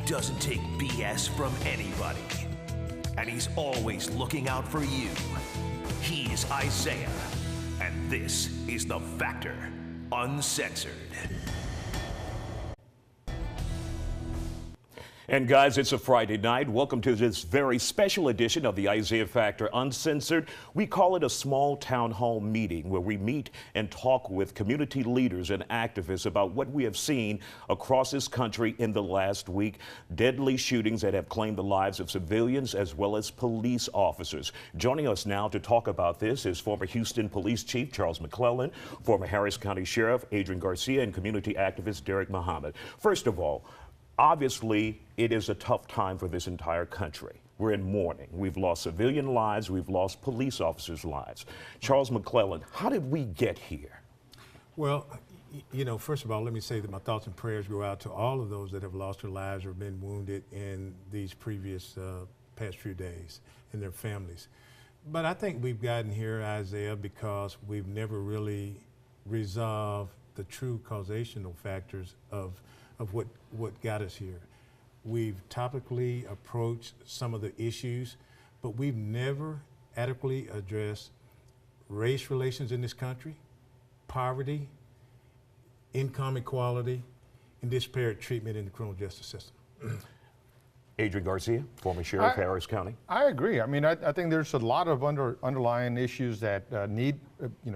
doesn't take BS from anybody. And he's always looking out for you. He's Isiah, and this is The Factor, Uncensored. And guys, it's a Friday night. Welcome to this very special edition of the Isiah Factor Uncensored. We call it a small town hall meeting where we meet and talk with community leaders and activists about what we have seen across this country in the last week. Deadly shootings that have claimed the lives of civilians as well as police officers. Joining us now to talk about this is former Houston Police Chief Charles McClellan, former Harris County Sheriff Adrian Garcia, and community activist Derek Muhammad. First of all, obviously, it is a tough time for this entire country. We're in mourning. We've lost civilian lives. We've lost police officers' lives. Charles McClellan, how did we get here? Well, you know, first of all, let me say that my thoughts and prayers go out to all of those that have lost their lives or been wounded in these previous past few days and their families. But I think we've gotten here, Isiah, because we've never really resolved the true causational factors of what got us here. We've topically approached some of the issues, but we've never adequately addressed race relations in this country, poverty, income equality, and disparate treatment in the criminal justice system. Adrian Garcia, former Sheriff, Harris County. I agree. I mean, I think there's a lot of underlying issues that need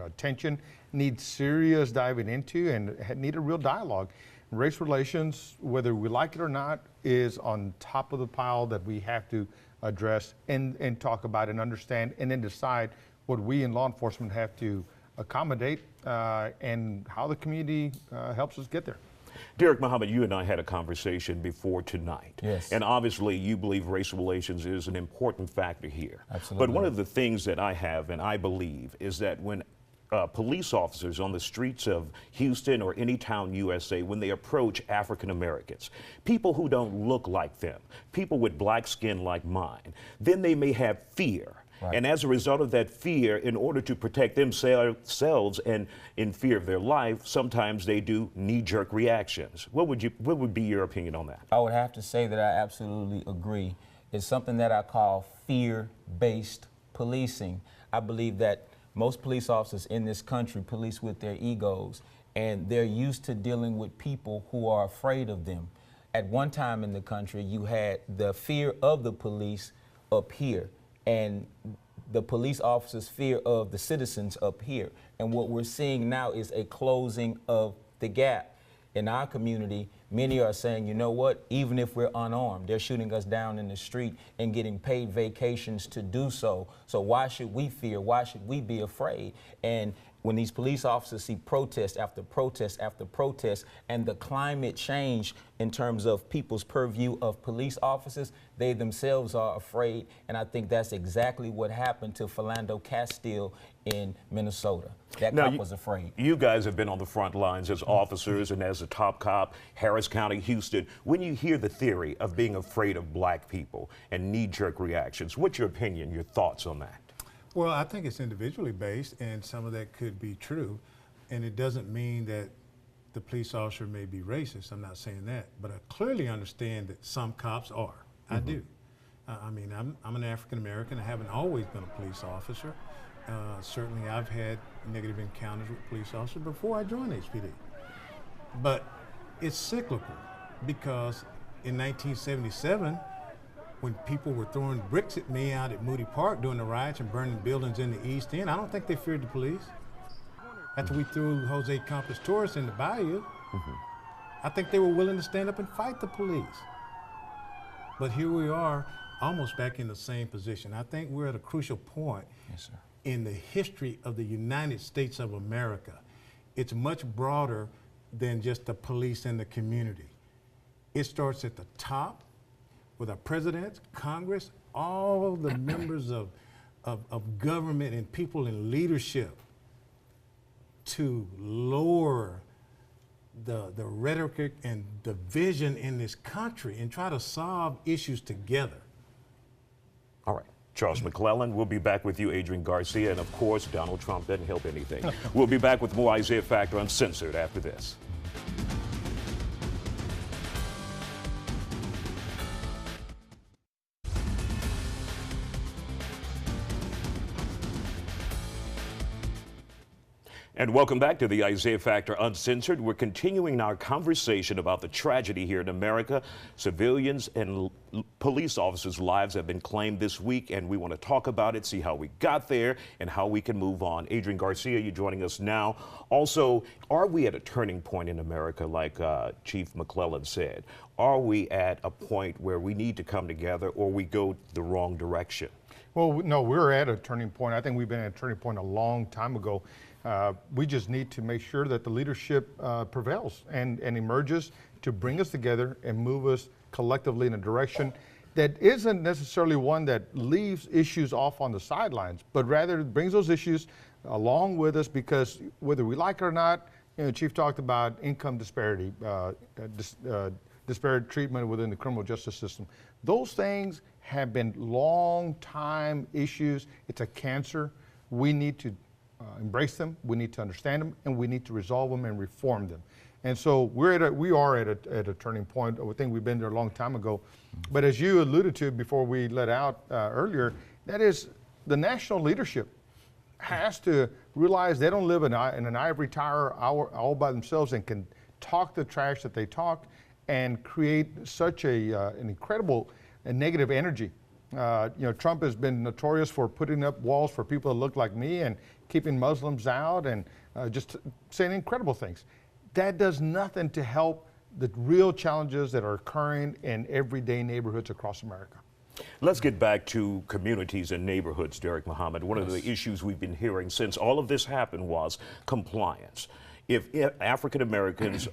attention, need serious diving into, and need a real dialogue. Race relations, whether we like it or not, is on top of the pile that we have to address and talk about and understand, and then decide what we in law enforcement have to accommodate and how the community helps us get there. Derek Muhammad, you and I had a conversation before tonight. Yes. And obviously you believe race relations is an important factor here. Absolutely. But one of the things that I have and I believe is that when police officers on the streets of Houston or any town USA, when they approach African Americans, people who don't look like them, people with black skin like mine, then they may have fear. Right. And as a result of that fear, in order to protect themselves and in fear of their life, sometimes they do knee-jerk reactions. What would be your opinion on that? I would have to say that I absolutely agree. It's something that I call fear-based policing. I believe that most police officers in this country police with their egos, and they're used to dealing with people who are afraid of them. At one time in the country, you had the fear of the police up here, and the police officers' fear of the citizens up here. And what we're seeing now is a closing of the gap. In our community, many are saying, you know what, even if we're unarmed, they're shooting us down in the street and getting paid vacations to do so. So why should we fear? Why should we be afraid? And when these police officers see protest after protest after protest, and the climate change in terms of people's purview of police officers, they themselves are afraid. And I think that's exactly what happened to Philando Castile in Minnesota. That cop was afraid. You guys have been on the front lines as officers and as a top cop, Harris County, Houston. When you hear the theory of being afraid of black people and knee-jerk reactions, what's your opinion, your thoughts on that? Well, I think it's individually based, and some of that could be true. And it doesn't mean that the police officer may be racist. I'm not saying that. But I clearly understand that some cops are. I do. I mean, I'm an African American. I haven't always been a police officer. Certainly, I've had negative encounters with police officers before I joined HPD. But it's cyclical, because in 1977, when people were throwing bricks at me out at Moody Park during the riots and burning buildings in the East End, I don't think they feared the police. After we threw Jose Campos Torres in the bayou, I think they were willing to stand up and fight the police. But here we are, almost back in the same position. I think we're at a crucial point in the history of the United States of America. It's much broader than just the police and the community. It starts at the top, with our president, Congress, all the members of government and people in leadership, to lower the rhetoric and division in this country and try to solve issues together. All right. Charles McClellan, we'll be back with you, Adrian Garcia, and of course, Donald Trump doesn't help anything. We'll be back with more Isiah Factor Uncensored after this. And welcome back to the Isiah Factor Uncensored. We're continuing our conversation about the tragedy here in America. Civilians and police officers' lives have been claimed this week, and we want to talk about it, see how we got there, and how we can move on. Adrian Garcia, you're joining us now. Also, are we at a turning point in America, like Chief McClellan said? Are we at a point where we need to come together, or we go the wrong direction? Well, no, we're at a turning point. I think we've been at a turning point a long time ago. We just need to make sure that the leadership prevails and emerges to bring us together and move us collectively in a direction that isn't necessarily one that leaves issues off on the sidelines, but rather brings those issues along with us, because whether we like it or not, Chief talked about income disparity, disparate treatment within the criminal justice system. Those things have been long time issues. It's a cancer. We need to embrace them, we need to understand them, and we need to resolve them and reform them. And so we are at a turning point. I think we've been there a long time ago. But as you alluded to before we let out earlier, that is, the national leadership has to realize they don't live in an ivory tower all by themselves and can talk the trash that they talk and create such an incredible negative energy. Trump has been notorious for putting up walls for people that look like me and keeping Muslims out and just saying incredible things. That does nothing to help the real challenges that are occurring in everyday neighborhoods across America. Let's get back to communities and neighborhoods, Derek Muhammad. One of the issues we've been hearing since all of this happened was compliance. If African Americans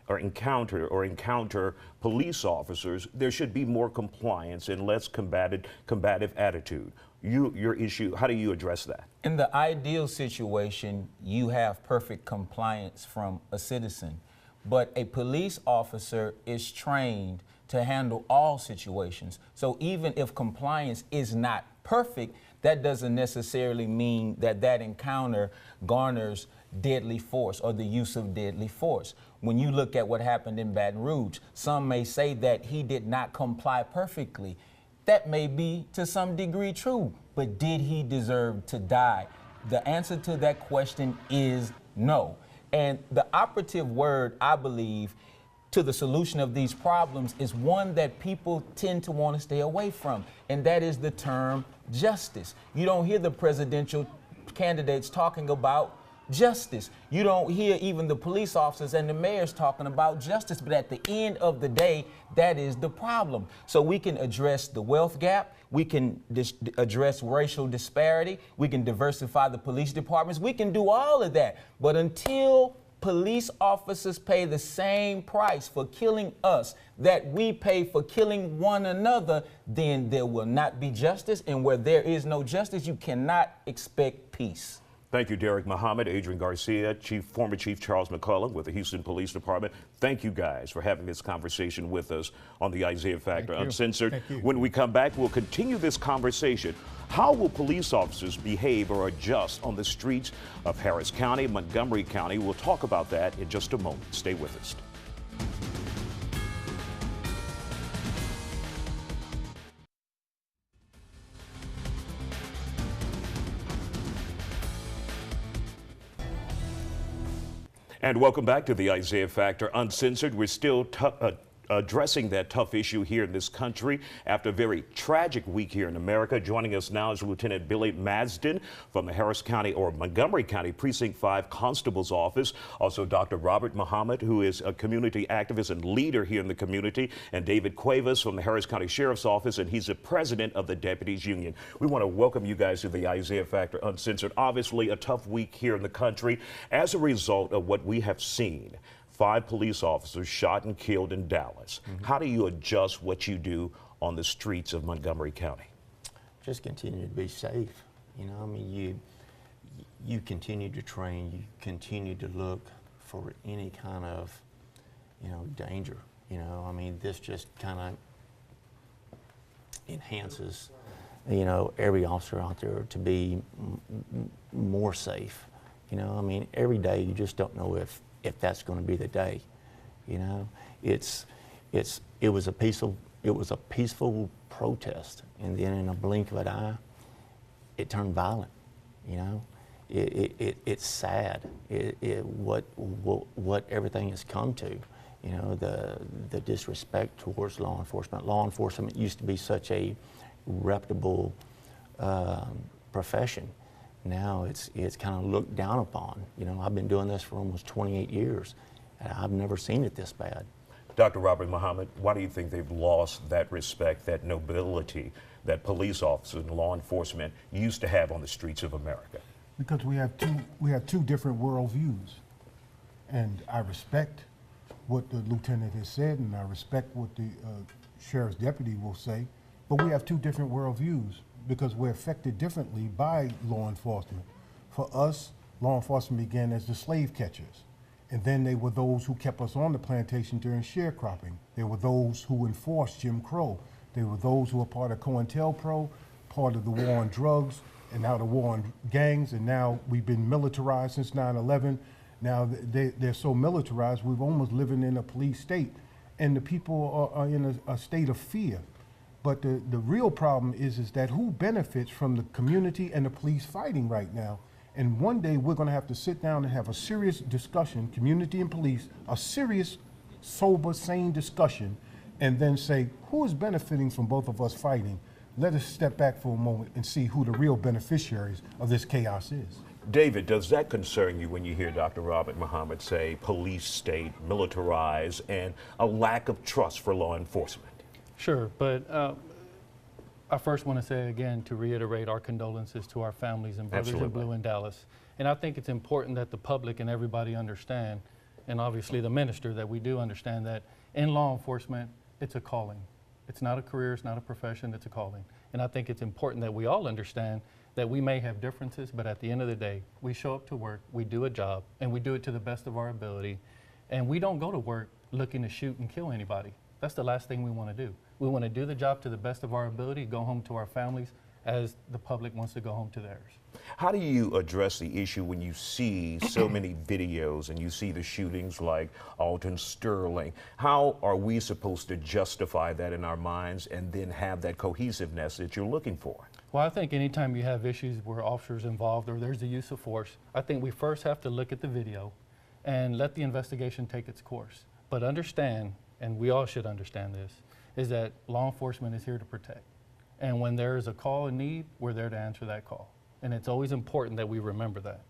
encounter police officers, there should be more compliance and less combative attitude. Your issue, how do you address that? In the ideal situation, you have perfect compliance from a citizen, but a police officer is trained to handle all situations. So even if compliance is not perfect, that doesn't necessarily mean that encounter garners deadly force or the use of deadly force. When you look at what happened in Baton Rouge, some may say that he did not comply perfectly. That may be to some degree true, but did he deserve to die? The answer to that question is no. And the operative word, I believe, to the solution of these problems is one that people tend to want to stay away from, and that is the term justice. You don't hear the presidential candidates talking about justice. You don't hear even the police officers and the mayors talking about justice, but at the end of the day, that is the problem. So we can address the wealth gap, we can address racial disparity, we can diversify the police departments, we can do all of that. But until police officers pay the same price for killing us that we pay for killing one another, then there will not be justice. And where there is no justice, you cannot expect peace. Thank you, Derek Muhammad, Adrian Garcia, former Chief Charles McCullough with the Houston Police Department. Thank you guys for having this conversation with us on the Isiah Factor Uncensored. When we come back, we'll continue this conversation. How will police officers behave or adjust on the streets of Harris County, Montgomery County? We'll talk about that in just a moment. Stay with us. And welcome back to the Isiah Factor Uncensored. We're still addressing that tough issue here in this country after a very tragic week here in America. Joining us now is Lieutenant Billy Madsden from the Harris County or Montgomery County Precinct 5 Constable's Office. Also Dr. Robert Muhammad, who is a community activist and leader here in the community, and David Cuevas from the Harris County Sheriff's Office, and he's the president of the Deputies Union. We want to welcome you guys to the Isiah Factor Uncensored. Obviously a tough week here in the country as a result of what we have seen. 5 police officers shot and killed in Dallas. How do you adjust what you do on the streets of Montgomery County? Just continue to be safe. I mean, you continue to train, you continue to look for any kind of, danger. I mean, this just kind of enhances, every officer out there to be more safe. I mean, every day you just don't know if that's going to be the day. It was a peaceful protest, and then in a blink of an eye, it turned violent. it's sad what everything has come to. You know, the disrespect towards law enforcement. Law enforcement used to be such a reputable profession. Now it's kind of looked down upon. You know, I've been doing this for almost 28 years, and I've never seen it this bad. Dr. Robert Muhammad, why do you think they've lost that respect, that nobility that police officers and law enforcement used to have on the streets of America? Because we have two different worldviews, and I respect what the lieutenant has said, and I respect what the sheriff's deputy will say, but we have two different worldviews because we're affected differently by law enforcement. For us, law enforcement began as the slave catchers, and then they were those who kept us on the plantation during sharecropping. They were those who enforced Jim Crow. They were those who were part of COINTELPRO, part of the war on drugs, and now the war on gangs, and now we've been militarized since 9/11. Now they're so militarized, we're almost living in a police state, and the people are in a state of fear. But the real problem is that who benefits from the community and the police fighting right now? And one day we're gonna have to sit down and have a serious discussion, community and police, a serious, sober, sane discussion, and then say, who is benefiting from both of us fighting? Let us step back for a moment and see who the real beneficiaries of this chaos is. David, does that concern you when you hear Dr. Robert Muhammad say police state, militarized, and a lack of trust for law enforcement? Sure, but I first want to say again, to reiterate our condolences to our families and brothers in blue in Dallas. And I think it's important that the public and everybody understand, and obviously the minister, that we do understand that in law enforcement, it's a calling. It's not a career, it's not a profession, it's a calling. And I think it's important that we all understand that we may have differences, but at the end of the day, we show up to work, we do a job, and we do it to the best of our ability. And we don't go to work looking to shoot and kill anybody. That's the last thing we want to do. We want to do the job to the best of our ability, go home to our families as the public wants to go home to theirs. How do you address the issue when you see so many videos and you see the shootings like Alton Sterling? How are we supposed to justify that in our minds and then have that cohesiveness that you're looking for? Well, I think anytime you have issues where officers involved or there's the use of force, I think we first have to look at the video and let the investigation take its course. But understand, and we all should understand this, is that law enforcement is here to protect. And when there is a call in need, we're there to answer that call. And it's always important that we remember that.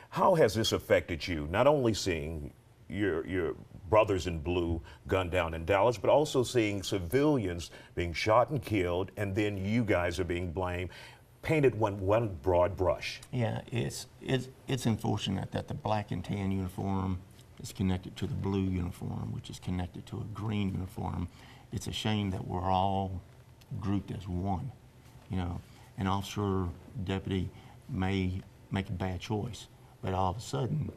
How has this affected you, not only seeing your brothers in blue gunned down in Dallas, but also seeing civilians being shot and killed, and then you guys are being blamed, painted one broad brush? Yeah, it's unfortunate that the black and tan uniform is connected to the blue uniform, which is connected to a green uniform. It's a shame that we're all grouped as one. You know, an officer, deputy may make a bad choice, but all of a sudden,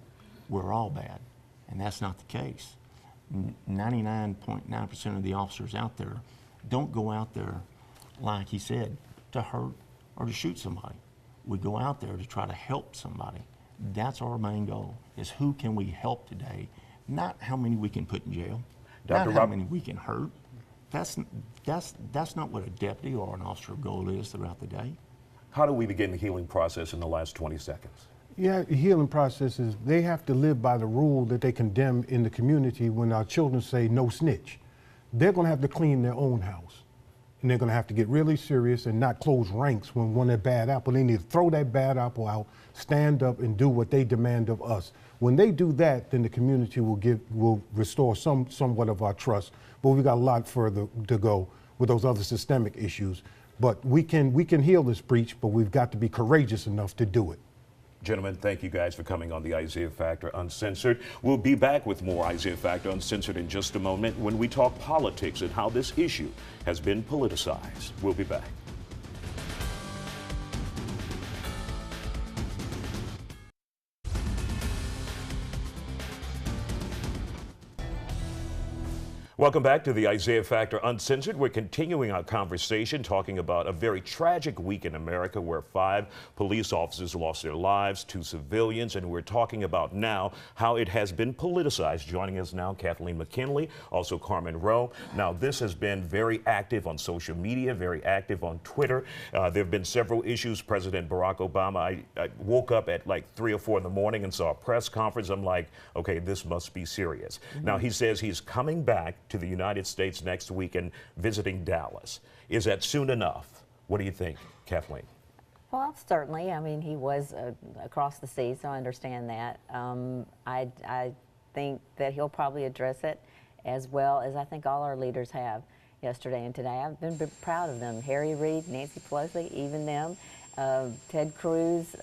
we're all bad. And that's not the case. 99.9% of the officers out there don't go out there, like he said, to hurt or to shoot somebody. We go out there to try to help somebody. That's our main goal, is who can we help today, not how many we can put in jail, not how many we can hurt. That's not what a deputy or an officer goal is throughout the day. How do we begin the healing process in the last 20 seconds? Yeah, the healing process is they have to live by the rule that they condemn in the community when our children say no snitch. They're going to have to clean their own house. And they're going to have to get really serious and not close ranks when one of bad apple. They need to throw that bad apple out, stand up, and do what they demand of us. When they do that, then the community will restore somewhat of our trust. But we've got a lot further to go with those other systemic issues. But we can heal this breach, but we've got to be courageous enough to do it. Gentlemen, thank you guys for coming on the Isiah Factor Uncensored. We'll be back with more Isiah Factor Uncensored in just a moment when we talk politics and how this issue has been politicized. We'll be back. Welcome back to the Isiah Factor Uncensored. We're continuing our conversation talking about a very tragic week in America where 5 police officers lost their lives, 2 civilians, and we're talking about now how it has been politicized. Joining us now, Kathleen McKinley, also Carmen Rowe. Now, this has been very active on social media, very active on Twitter. There have been several issues. President Barack Obama, I woke up at like 3 or 4 in the morning and saw a press conference. I'm like, okay, this must be serious. Now, he says he's coming back to the United States next week and visiting Dallas. Is that soon enough? What do you think, Kathleen? Well, certainly. I mean, he was across the sea, so I understand that. I think that he'll probably address it as well as I think all our leaders have yesterday and today. I've been proud of them. Harry Reid, Nancy Pelosi, even them, Ted Cruz,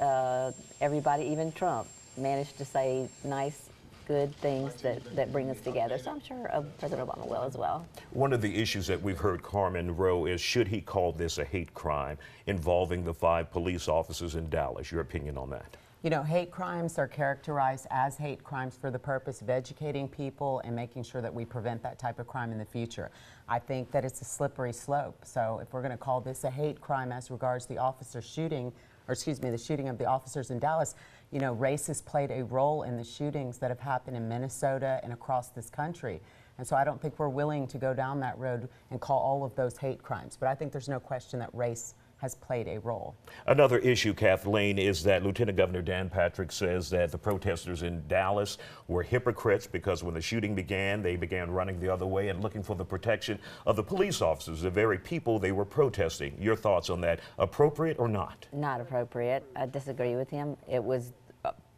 everybody, even Trump, managed to say nice, good things that bring us together. So I'm sure President Obama will as well. One of the issues that we've heard, Carmen Rowe, is should he call this a hate crime involving the 5 police officers in Dallas? Your opinion on that? You know, hate crimes are characterized as hate crimes for the purpose of educating people and making sure that we prevent that type of crime in the future. I think that it's a slippery slope. So if we're going to call this a hate crime as regards the officer shooting, or excuse me, the shooting of the officers in Dallas, you know, race has played a role in the shootings that have happened in Minnesota and across this country. And so I don't think we're willing to go down that road and call all of those hate crimes. But I think there's no question that race has played a role. Another issue, Kathleen, is that Lieutenant Governor Dan Patrick says that the protesters in Dallas were hypocrites because when the shooting began, they began running the other way and looking for the protection of the police officers, the very people they were protesting. Your thoughts on that? Appropriate or not? Not appropriate. I disagree with him. It was,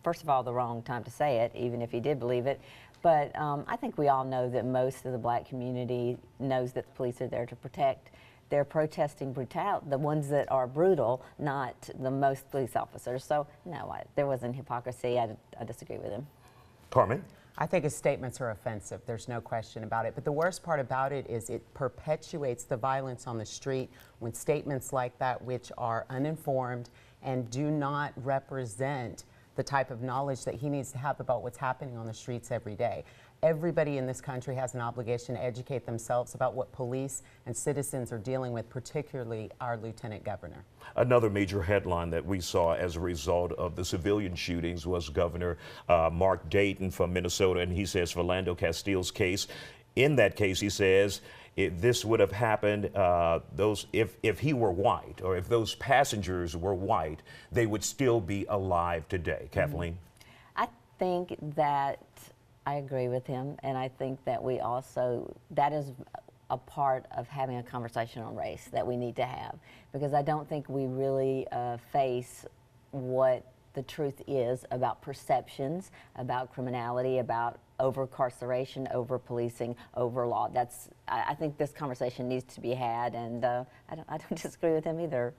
first of all, the wrong time to say it, even if he did believe it. But I think we all know that most of the black community knows that the police are there to protect. They're protesting the ones that are brutal, not the most police officers. So, no, there wasn't hypocrisy. I disagree with him. Carmen? I think his statements are offensive. There's no question about it. But the worst part about it is it perpetuates the violence on the street when statements like that, which are uninformed and do not represent the type of knowledge that he needs to have about what's happening on the streets every day. Everybody in this country has an obligation to educate themselves about what police and citizens are dealing with, particularly our Lieutenant Governor. Another major headline that we saw as a result of the civilian shootings was Governor Mark Dayton from Minnesota, and he says Philando Castile's case. In that case, he says, if this would have happened, if he were white, or if those passengers were white, they would still be alive today. Kathleen? I think that I agree with him, and I think that we also, that is a part of having a conversation on race that we need to have, because I don't think we really face what the truth is about perceptions, about criminality, about over-incarceration, over-policing, over-law. I think this conversation needs to be had, and I don't disagree with him either.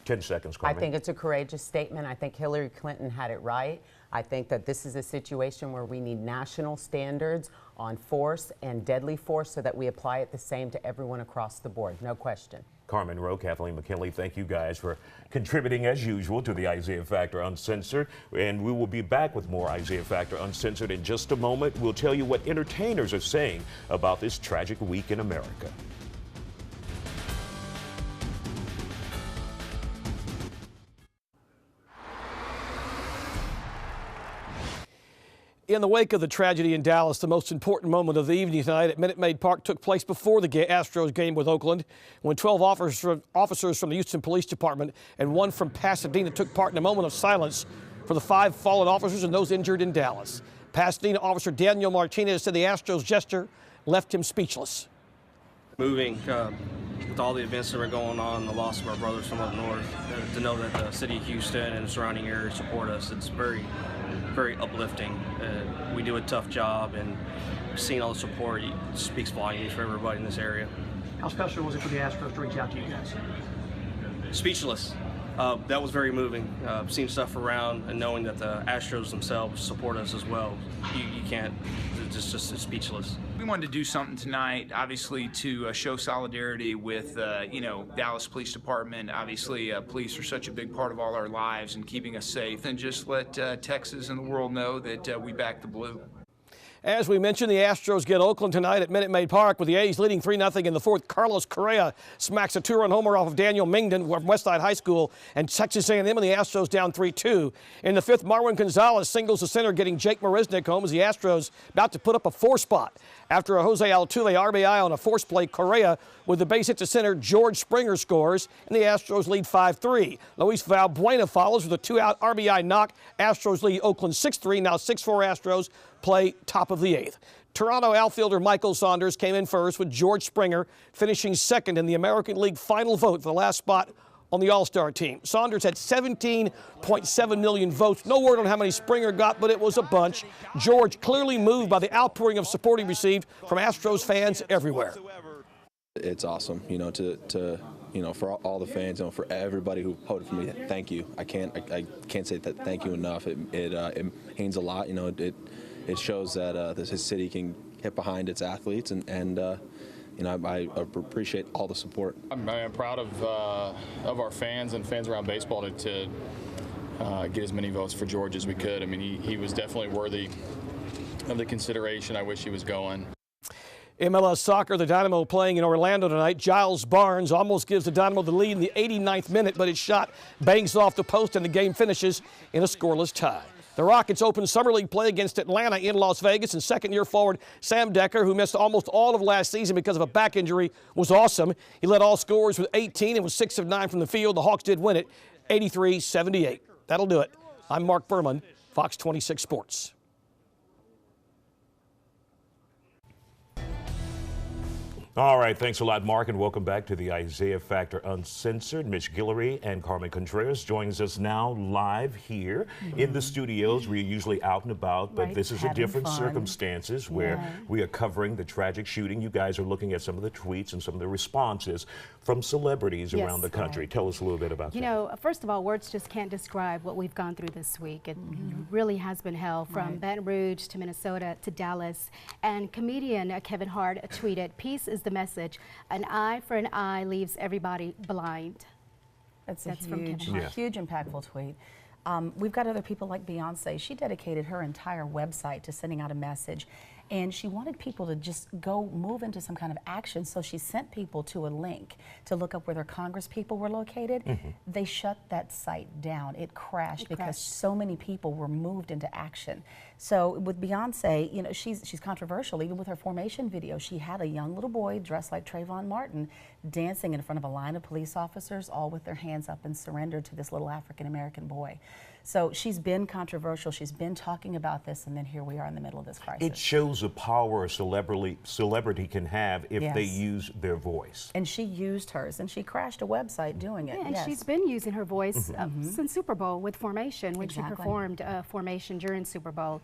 10 seconds, Carmen. I think it's a courageous statement. I think Hillary Clinton had it right. I think that this is a situation where we need national standards on force and deadly force so that we apply it the same to everyone across the board. No question. Carmen Rowe, Kathleen McKinley, thank you guys for contributing as usual to the Isiah Factor Uncensored. And we will be back with more Isiah Factor Uncensored in just a moment. We'll tell you what entertainers are saying about this tragic week in America. In the wake of the tragedy in Dallas, the most important moment of the evening tonight at Minute Maid Park took place before the Astros game with Oakland, when 12 officers from the Houston Police Department and 1 from Pasadena took part in a moment of silence for the 5 fallen officers and those injured in Dallas. Pasadena officer Daniel Martinez said the Astros gesture left him speechless. Moving with all the events that were going on, the loss of our brothers from up north, to know that the city of Houston and the surrounding area support us, it's very uplifting. We do a tough job, and seeing all the support speaks volumes for everybody in this area. How special was it for the Astros to reach out to you guys? Speechless. That was very moving. Seeing stuff around and knowing that the Astros themselves support us as well. You can't, it's just speechless. We wanted to do something tonight, obviously, to show solidarity with, Dallas Police Department. Obviously, police are such a big part of all our lives and keeping us safe, and just let Texas and the world know that we back the blue. As we mentioned, the Astros get Oakland tonight at Minute Maid Park with the A's leading 3-0 in the fourth. Carlos Correa smacks a two-run homer off of Daniel Mingden from Westside High School, and Texas A&M and the Astros down 3-2. In the fifth, Marwin Gonzalez singles the center, getting Jake Marisnick home as the Astros about to put up a 4-spot. After a Jose Altuve RBI on a force play, Correa with the base hit to center, George Springer scores, and the Astros lead 5-3. Luis Valbuena follows with a 2-out RBI knock. Astros lead Oakland 6-3. Now 6-4 Astros play top of the eighth. Toronto outfielder Michael Saunders came in first with George Springer finishing second in the American League final vote for the last spot on the All-Star team. Saunders had 17.7 million votes. No word on how many Springer got, but it was a bunch. George clearly moved by the outpouring of support he received from Astros fans everywhere. It's awesome, for all the fans, for everybody who voted for me. Thank you. I can't say that thank you enough. It means a lot. It shows that this city can get behind its athletes, and I appreciate all the support. I'm proud of our fans and fans around baseball to get as many votes for George as we could. I mean, he was definitely worthy of the consideration. I wish he was going. MLS Soccer, the Dynamo playing in Orlando tonight. Giles Barnes almost gives the Dynamo the lead in the 89th minute, but his shot bangs off the post and the game finishes in a scoreless tie. The Rockets open Summer League play against Atlanta in Las Vegas, and second-year forward Sam Decker, who missed almost all of last season because of a back injury, was awesome. He led all scorers with 18 and was 6 of 9 from the field. The Hawks did win it, 83-78. That'll do it. I'm Mark Berman, Fox 26 Sports. All right, thanks a lot, Mark, and welcome back to the Isiah Factor Uncensored. Mitch Guillory and Carmen Contreras joins us now live here in the studios. We're usually out and about, but this is a different circumstances where we are covering the tragic shooting. You guys are looking at some of the tweets and some of the responses from celebrities around the country. Tell us a little bit about that. You know, first of all, words just can't describe what we've gone through this week. It really has been hell, from Baton Rouge to Minnesota to Dallas. And comedian Kevin Hart tweeted, "Peace is the message. An eye for an eye leaves everybody blind." That's a huge, impactful tweet. We've got other people like Beyonce. She dedicated her entire website to sending out a message, and she wanted people to just go move into some kind of action, so she sent people to a link to look up where their Congress people were located. They shut that site down. It crashed because so many people were moved into action. So with Beyonce, you know, she's controversial. Even with her formation video, she had a young little boy dressed like Trayvon Martin dancing in front of a line of police officers, all with their hands up and surrendered to this little African-American boy. So she's been controversial. She's been talking about this, and then here we are in the middle of this crisis. It shows the power a celebrity can have if they use their voice. And she used hers, and she crashed a website doing it. Yeah, and she's been using her voice since Super Bowl with Formation, when she performed Formation during Super Bowl.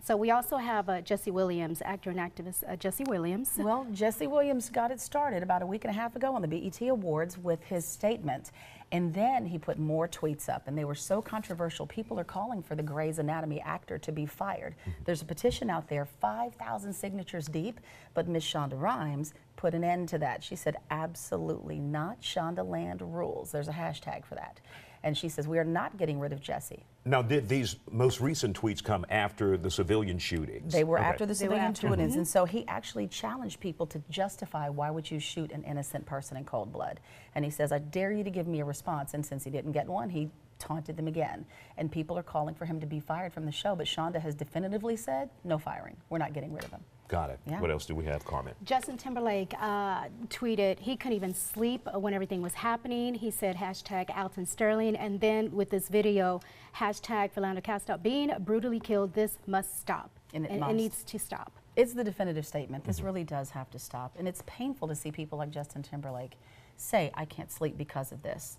So we also have Jesse Williams, actor and activist Jesse Williams. Well, Jesse Williams got it started about a week and a half ago on the BET Awards with his statement. And then he put more tweets up, and they were so controversial. People are calling for the Grey's Anatomy actor to be fired. There's a petition out there, 5,000 signatures deep, but Miss Shonda Rhimes put an end to that. She said, absolutely not. Shonda Land rules. There's a hashtag for that. And she says, we are not getting rid of Jesse. Now, did these most recent tweets come after the civilian shootings? They were after the civilian shootings, and so he actually challenged people to justify why would you shoot an innocent person in cold blood. And he says, I dare you to give me a response. And since he didn't get one, he taunted them again. And people are calling for him to be fired from the show, but Shonda has definitively said, no firing. We're not getting rid of him. Got it. Yeah. What else do we have, Carmen? Justin Timberlake tweeted he couldn't even sleep when everything was happening. He said hashtag Alton Sterling, and then with this video, hashtag Philando Castile being brutally killed. This must stop, and it needs to stop. It's the definitive statement. This really does have to stop, and it's painful to see people like Justin Timberlake say, I can't sleep because of this.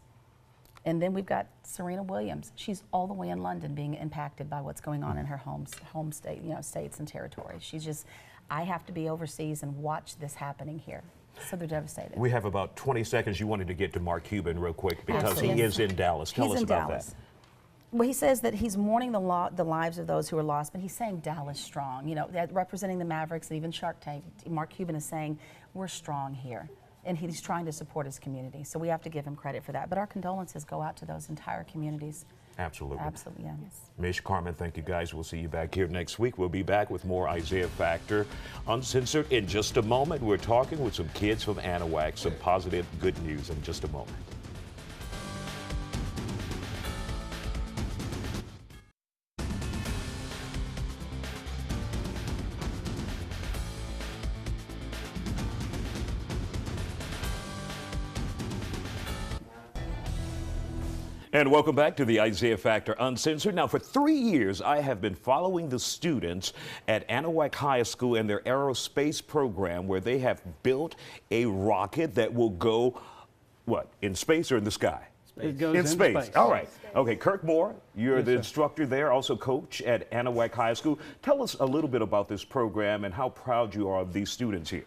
And then we've got Serena Williams. She's all the way in London being impacted by what's going on in her home state, states and territories. She's just, I have to be overseas and watch this happening here. So they're devastated. We have about 20 seconds. You wanted to get to Mark Cuban real quick because he is in Dallas. Tell us about that. Well, he says that he's mourning the lives of those who are lost, but he's saying Dallas strong. You know, that representing the Mavericks and even Shark Tank, Mark Cuban is saying, we're strong here. And he's trying to support his community. So we have to give him credit for that. But our condolences go out to those entire communities. Absolutely. Absolutely, yeah. Yes. Mish, Carmen, thank you guys. We'll see you back here next week. We'll be back with more Isiah Factor Uncensored in just a moment. We're talking with some kids from Anahuac, some positive good news in just a moment. And welcome back to the Isiah Factor Uncensored. Now, for 3 years, I have been following the students at Anahuac High School and their aerospace program, where they have built a rocket that will go, what, in space or in the sky? It goes in space. All right. Okay, Kirk Moore, you're Yes, the sir. instructor there, also coach at Anahuac High School. Tell us a little bit about this program and how proud you are of these students here.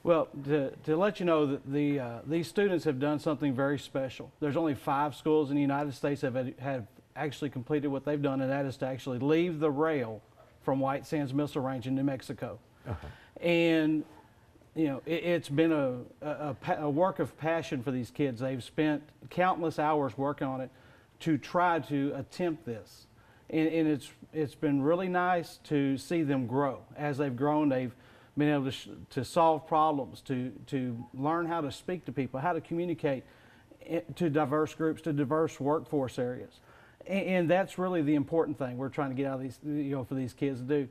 Well, to let you know that these students have done something very special. There's only 5 schools in the United States that have actually completed what they've done, and that is to actually leave the rail from White Sands Missile Range in New Mexico. And you know, it's been a work of passion for these kids. They've spent countless hours working on it to try to attempt this, and it's been really nice to see them grow. As they've grown, they've been able to solve problems, to learn how to speak to people, how to communicate to diverse groups, to diverse workforce areas. And that's really the important thing we're trying to get out of these, you know, for these kids to do.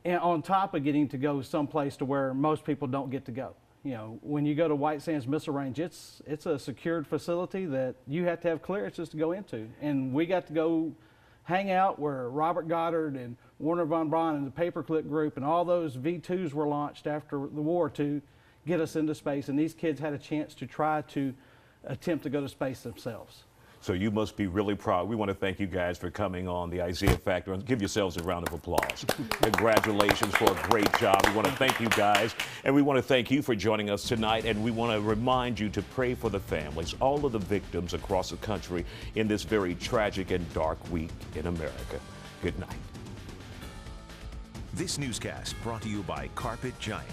And on top of getting to go someplace to where most people don't get to go. You know, when you go to White Sands Missile Range, it's a secured facility that you have to have clearances to go into. And we got to go hang out where Robert Goddard and Warner von Braun and the Paperclip Group and all those V2s were launched after the war to get us into space. And these kids had a chance to try to attempt to go to space themselves. So you must be really proud. We want to thank you guys for coming on the Isiah Factor and give yourselves a round of applause. Congratulations for a great job. We want to thank you guys, and we want to thank you for joining us tonight, and we want to remind you to pray for the families, all of the victims across the country in this very tragic and dark week in America. Good night. This newscast brought to you by Carpet Giant.